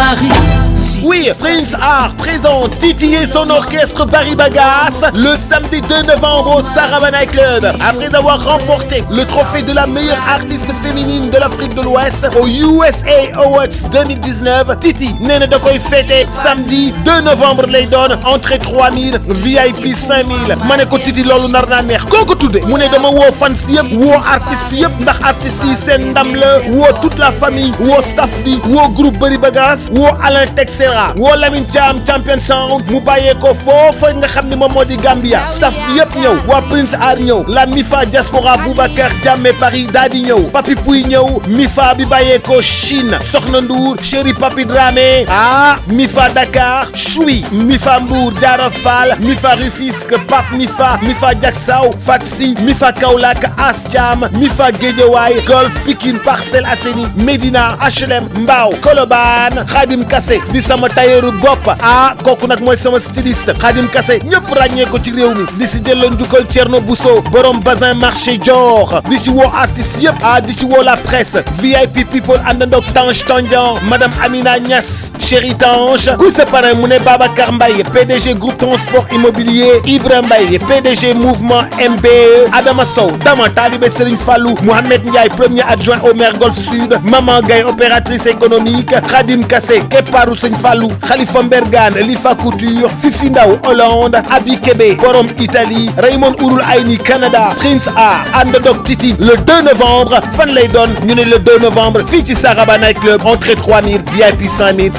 Paris. Oui, Prince Art présente Titi et son orchestre Barry Bagasse le samedi 2 novembre au Saravana Club. Après avoir remporté le trophée de la meilleure artiste féminine de l'Afrique de l'Ouest au USA Awards 2019, Titi nee na da koy fêter samedi 2 novembre lay doon entrée 3000 VIP 5000 ma ne ko Titi loolu nar naa neex koo ko tudde mu ne dama woo fans yëpp woo artistes yëpp ndax artistes yi seen ndam la woo toute la famille woo staff bi woo groupe Barry Bagasse woo Alain Texera woo Lamine Thiam Champion Sound mu bàyyee ko foofa nga xam ne moom moo di Gambia staff bi yëpp ñëw waa Prince Art ñëw la Mifa Diaspora Boubacar Diamé Paris daa di ñëw Papi Pouy ñëw Mifa bi bàyyee ko Chine Soxna Ndour Chéri Papi Dramé Mifa Dakar Choui Mifa Mbour Diarra Fall Mifa Rufisque Pape Mifa Diacksao Fatsi Mifa Kaolack As Thiam Mifa Guédiawaye Golf Pikine Parcelles Assainies Médina HLM Mbao Colobane Khadim Kassé di sama tailleur bopp kooku nag mooy sama styliste Khadim Kassé ñëpp ràññee ko ci réew mi di si delloo njukkal Thierno Bousso borom bazin marché Dior di ci woo artistes yëpp di ci woo la presse VIP people àndandoog Tange Tandian madame Amina Niass Chéri Tange ku sa parrain mu ne Babacar Mbaye PDG groupe transport immobilier Ibrahima Mbaye PDG mouvement MBE Adama Sow Dama Talibé Serigne Fallou Mohamed Ndiaye premier adjoint au maire Golf Sud Maman Gaye opératrice économique Khadim Kassé Keparu Serigne Fallou Khalifa Mbergane Lifa Couture Fifi Ndaw Hollande Abi Kébé borom Italie Raymond Ouroul Aini Canada Prince Art àndandoog Titi le 2 novembre fan lay doon ñu ne le 2 novembre fii ci Saraba Night Club entrée 3000 VIP 5000